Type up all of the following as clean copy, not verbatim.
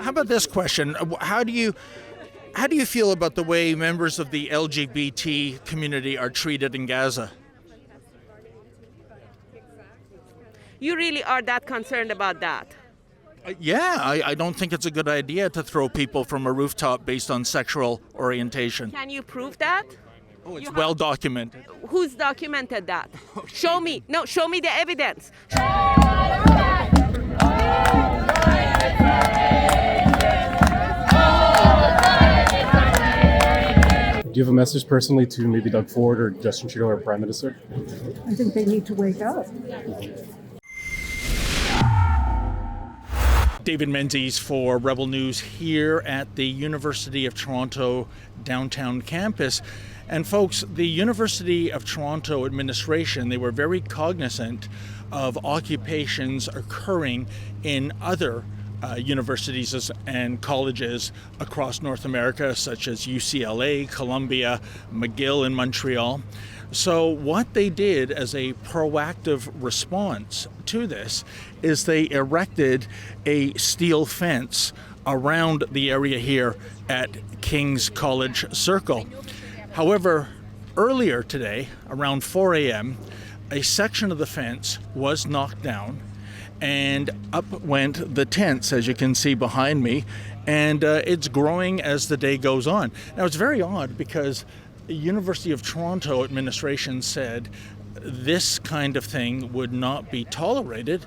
How about this question? How do you feel about the way members of the LGBT community are treated in Gaza? You really are that concerned about that? Yeah, I don't think it's a good idea to throw people from a rooftop based on sexual orientation. Can you prove that? Oh, it's well documented. Who's documented that? Show me. No, show me the evidence. Do you have a message personally to maybe Doug Ford or Justin Trudeau or Prime Minister? I think they need to wake up. David Menzies for Rebel News here at the University of Toronto downtown campus. And folks, the University of Toronto administration, they were very cognizant of occupations occurring in other universities and colleges across North America, such as UCLA, Columbia, McGill in Montreal. So what they did as a proactive response to this is they erected a steel fence around the area here at King's College Circle. However, earlier today, around 4 a.m., a section of the fence was knocked down and up went the tents, as you can see behind me, and it's growing as the day goes on. Now, it's very odd because the University of Toronto administration said this kind of thing would not be tolerated,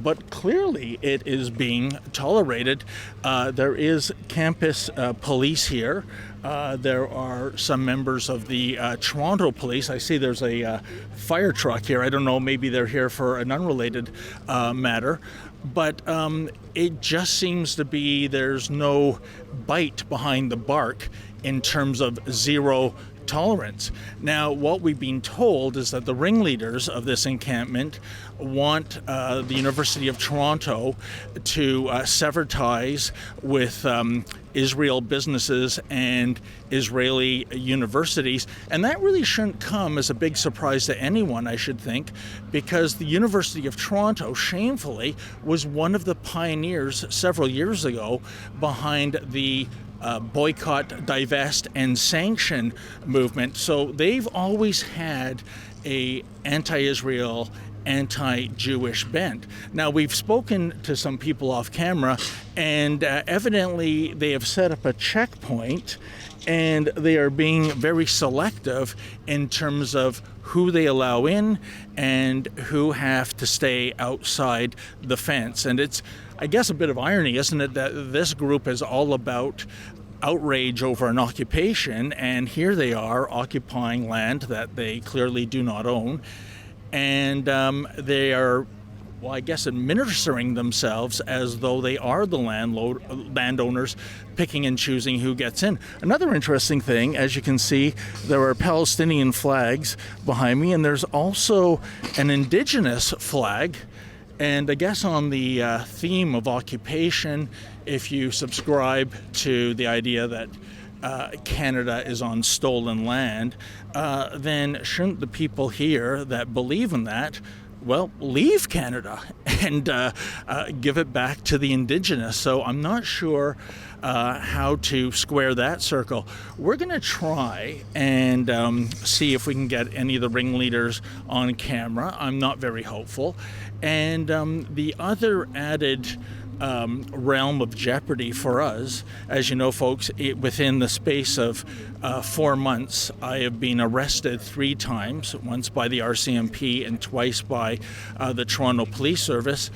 but clearly it is being tolerated. There is campus police here. There are some members of the Toronto police. I see there's a fire truck here. I don't know, maybe they're here for an unrelated matter. But it just seems to be there's no bite behind the bark in terms of zero tolerance. Now, what we've been told is that the ringleaders of this encampment want the University of Toronto to sever ties with Israel businesses and Israeli universities. And that really shouldn't come as a big surprise to anyone, I should think, because the University of Toronto, shamefully, was one of the pioneers several years ago behind the boycott, divest, and sanction movement. So they've always had a anti-Israel, anti-Jewish bent. Now, we've spoken to some people off camera, and evidently they have set up a checkpoint, and they are being very selective in terms of who they allow in and who have to stay outside the fence. And it's, I guess, a bit of irony, isn't it, that this group is all about outrage over an occupation, and here they are occupying land that they clearly do not own, and they are, well, I guess, administering themselves as though they are the landowners, picking and choosing who gets in. Another interesting thing, as you can see, there are Palestinian flags behind me, and there's also an indigenous flag. And I guess on the theme of occupation, if you subscribe to the idea that Canada is on stolen land, then shouldn't the people here that believe in that, well, leave Canada and give it back to the Indigenous? So I'm not sure how to square that circle. We're going to try and see if we can get any of the ringleaders on camera. I'm not very hopeful. And the other added realm of jeopardy for us, as you know, folks, within the space of 4 months, I have been arrested 3 times, once by the RCMP and twice by the Toronto Police Service,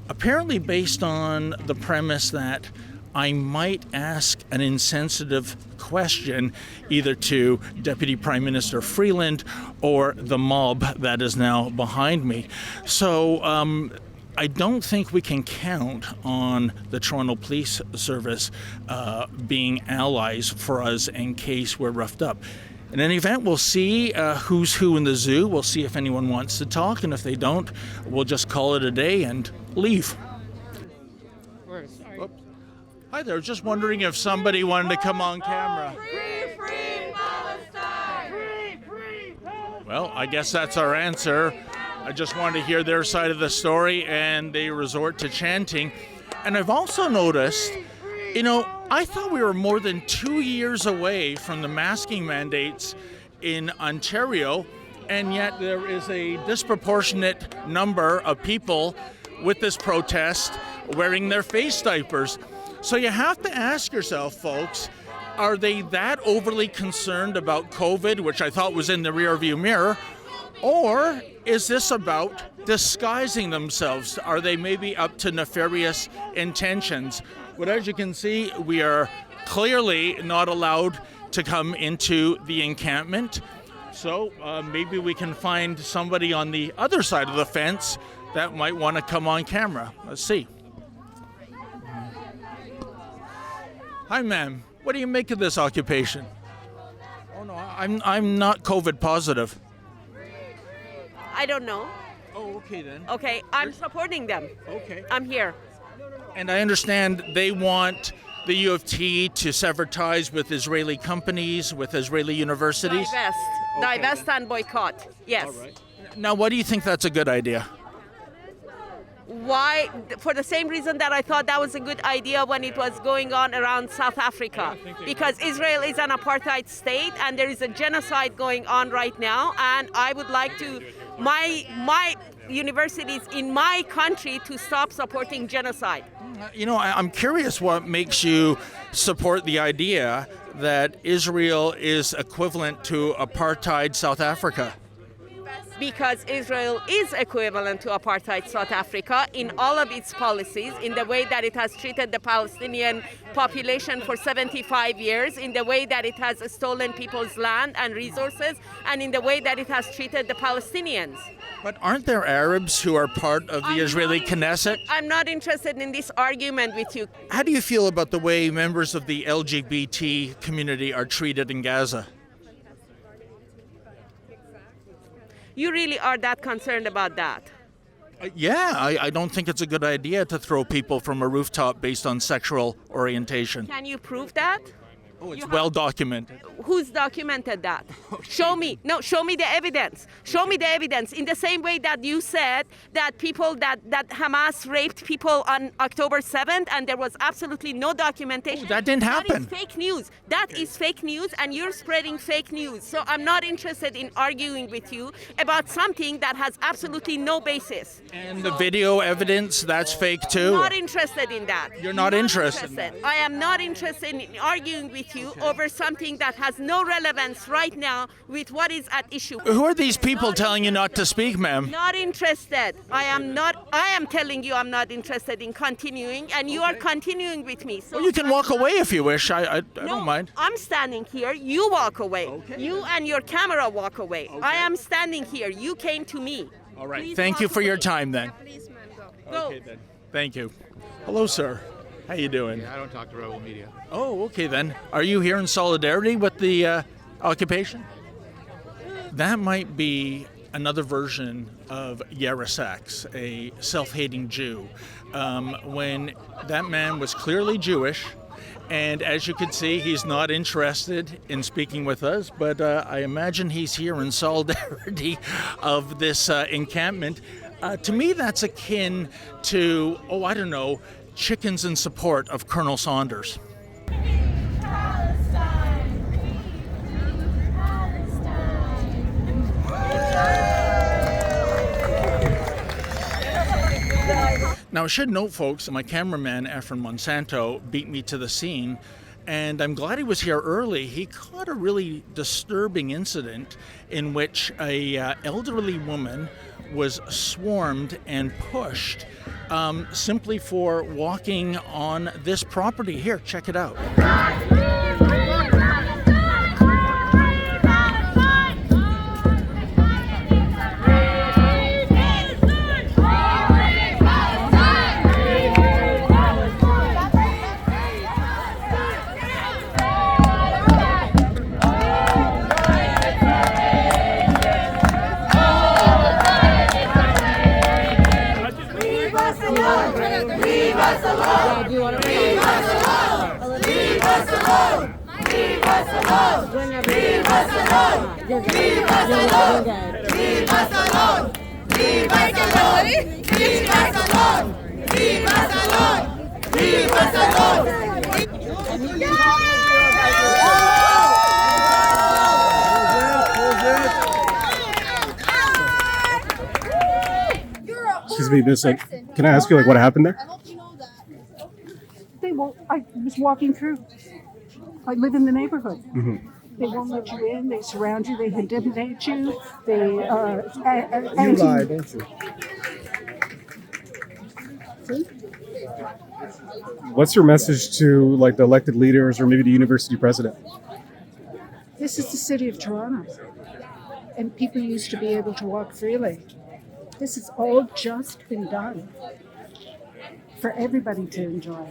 apparently based on the premise that I might ask an insensitive question either to Deputy Prime Minister Freeland or the mob that is now behind me. So I don't think we can count on the Toronto Police Service being allies for us in case we're roughed up. In any event, we'll see who's who in the zoo. We'll see if anyone wants to talk, and if they don't, we'll just call it a day and leave. Hi there, just wondering if somebody wanted to come on camera. Free, free Palestine! Free, Well, I guess that's our answer. I just wanted to hear their side of the story, and they resort to chanting. And I've also noticed You know, I thought we were more than 2 years away from the masking mandates in Ontario, and yet there is a disproportionate number of people with this protest wearing their face diapers. So you have to ask yourself, folks, are they that overly concerned about COVID, which I thought was in the rearview mirror, or is this about disguising themselves? Are they maybe up to nefarious intentions? But as you can see, we are clearly not allowed to come into the encampment. So maybe we can find somebody on the other side of the fence that might want to come on camera. Let's see. Hi, ma'am. What do you make of this occupation? Oh no, I'm not COVID positive. I don't know. Oh, okay then. Okay, I'm supporting them. Okay. I'm here. And I understand they want the U of T to sever ties with Israeli companies, with Israeli universities. Divest and boycott. Yes. All right. Now, why do you think that's a good idea? Why? For the same reason that I thought that was a good idea when it was going on around South Africa. Because Israel is an apartheid state and there is a genocide going on right now. And I would like to, my universities in my country to stop supporting genocide. You know, I'm curious what makes you support the idea that Israel is equivalent to apartheid South Africa. Because Israel is equivalent to apartheid South Africa in all of its policies, in the way that it has treated the Palestinian population for 75 years, in the way that it has stolen people's land and resources, and in the way that it has treated the Palestinians. But aren't there Arabs who are part of the Israeli Knesset? I'm not interested in this argument with you. How do you feel about the way members of the LGBT community are treated in Gaza? You really are that concerned about that? Yeah, I don't think it's a good idea to throw people from a rooftop based on sexual orientation. Can you prove that? Oh, it's well documented. Who's documented that? Show me. No, show me the evidence. Show me the evidence. In the same way that you said that people that Hamas raped people on October 7th and there was absolutely no documentation. Oh, that didn't happen. That is fake news. That is fake news and you're spreading fake news. So I'm not interested in arguing with you about something that has absolutely no basis. And the video evidence, that's fake too? Not interested in that. You're not interested in that? I am not interested in arguing with you over something that has no relevance right now with what is at issue. Who are these people telling you not to speak, ma'am? Not interested. I am telling you I'm not interested in continuing, and you are continuing with me. So Well, you can walk away if you wish. I don't mind. I'm standing here. You walk away. You and your camera walk away. I am standing here. You came to me. All right. Please Thank you walk for your away. time then. Go. Okay then. Thank you. Hello, sir. How you doing? Yeah, I don't talk to rebel media. Oh, okay then. Are you here in solidarity with the occupation? That might be another version of Yarosaks, a self-hating Jew. When that man was clearly Jewish, and as you can see, he's not interested in speaking with us, but I imagine he's here in solidarity of this encampment. To me, that's akin to, I don't know, chickens in support of Colonel Saunders. Now, I should note, folks, that my cameraman, Efren Monsanto, beat me to the scene, and I'm glad he was here early. He caught a really disturbing incident in which a elderly woman was swarmed and pushed simply for walking on this property. Here, check it out. me this. Can I ask you what happened there? They won't. I was walking through. I live in the neighborhood. They won't let you in. They surround you. They intimidate you. They You lie, don't you? What's your message to the elected leaders or maybe the university president? This is the city of Toronto, and people used to be able to walk freely. This has all just been done for everybody to enjoy.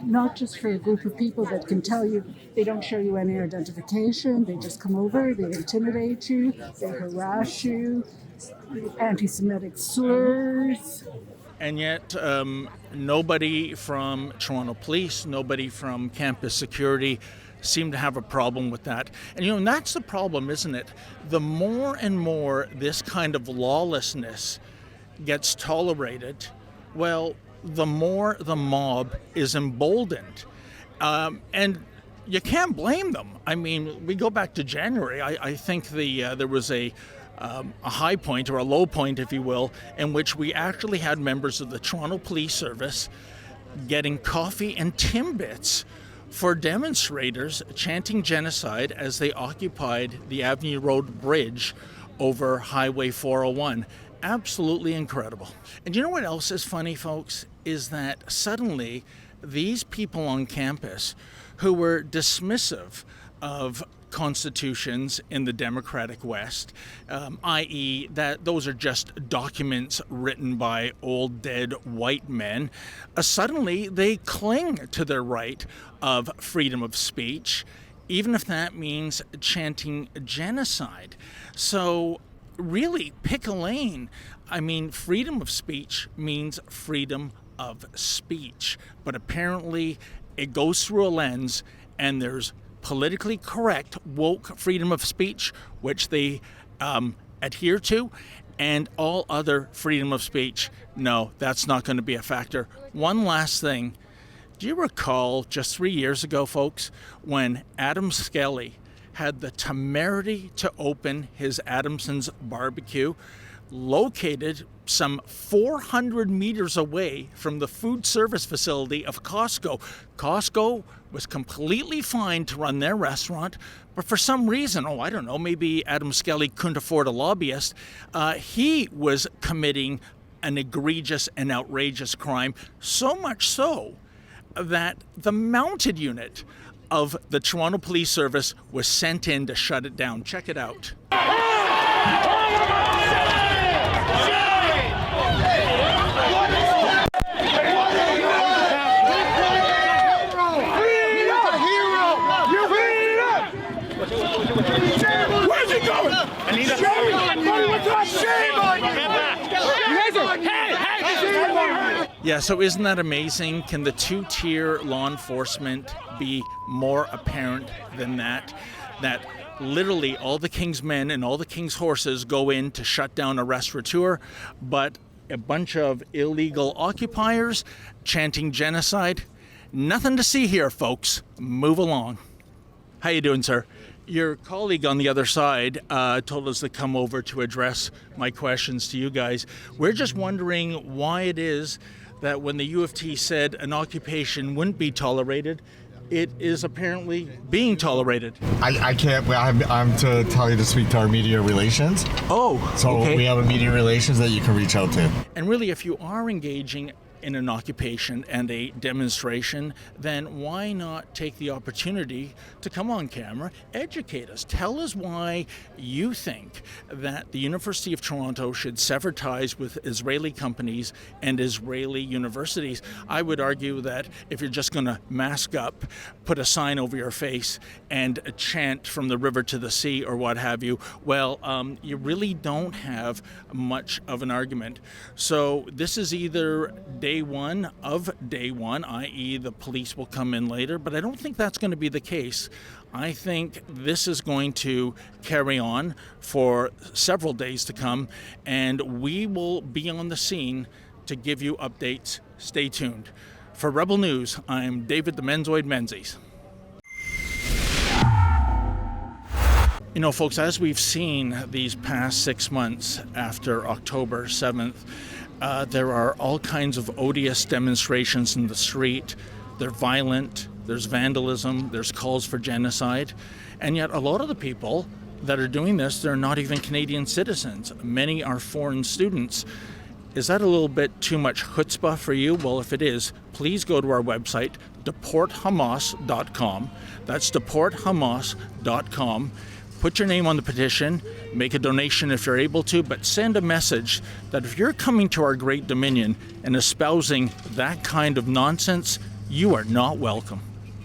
Not just for a group of people that can tell you, they don't show you any identification, they just come over, they intimidate you, they harass you, anti-Semitic slurs. And yet, nobody from Toronto Police, nobody from campus security seem to have a problem with that. And that's the problem, isn't it? The more and more this kind of lawlessness gets tolerated, well, the more the mob is emboldened. And you can't blame them. I mean, we go back to January. I think there was a high point, or a low point, if you will, in which we actually had members of the Toronto Police Service getting coffee and Timbits for demonstrators chanting genocide as they occupied the Avenue Road Bridge over Highway 401. Absolutely incredible. And you know what else is funny, folks? Is that suddenly these people on campus who were dismissive of constitutions in the democratic West, i.e. that those are just documents written by old dead white men, suddenly they cling to their right of freedom of speech, even if that means chanting genocide. So really, pick a lane. I mean, freedom of speech means freedom of speech, but apparently it goes through a lens, and there's politically correct woke freedom of speech, which they adhere to, and all other freedom of speech, no, that's not going to be a factor. One last thing. Do you recall just 3 years ago, folks, when Adam Skelly had the temerity to open his Adamson's barbecue, located some 400 meters away from the food service facility of Costco? Costco was completely fine to run their restaurant, but for some reason, I don't know, maybe Adam Skelly couldn't afford a lobbyist, he was committing an egregious and outrageous crime, so much so that the mounted unit of the Toronto Police Service was sent in to shut it down. Check it out. Where's he going? Yeah, so isn't that amazing? Can the two-tier law enforcement be more apparent than that? That literally all the king's men and all the king's horses go in to shut down a restaurateur, but a bunch of illegal occupiers chanting genocide? Nothing to see here, folks. Move along. How you doing, sir? Your colleague on the other side told us to come over to address my questions to you guys. We're just wondering why it is that when the U of T said an occupation wouldn't be tolerated, it is apparently being tolerated. I can't. I'm to tell you to speak to our media relations. Oh, So okay. we have a media relations that you can reach out to. And really, if you are engaging in an occupation and a demonstration, then why not take the opportunity to come on camera, educate us, tell us why you think that the University of Toronto should sever ties with Israeli companies and Israeli universities. I would argue that if you're just going to mask up, put a sign over your face and chant from the river to the sea or what have you, well, you really don't have much of an argument. So this is either day one, i.e. the police will come in later, but I don't think that's going to be the case. I think this is going to carry on for several days to come, and we will be on the scene to give you updates. Stay tuned. For Rebel News, I'm David the Menzoid Menzies. You know, folks, as we've seen these past 6 months after October 7th, there are all kinds of odious demonstrations in the street. They're violent, there's vandalism, there's calls for genocide, and yet a lot of the people that are doing this, they're not even Canadian citizens. Many are foreign students. Is that a little bit too much chutzpah for you? Well, if it is, please go to our website, deporthamas.com. That's deporthamas.com. Put your name on the petition, make a donation if you're able to, but send a message that if you're coming to our great dominion and espousing that kind of nonsense, you are not welcome.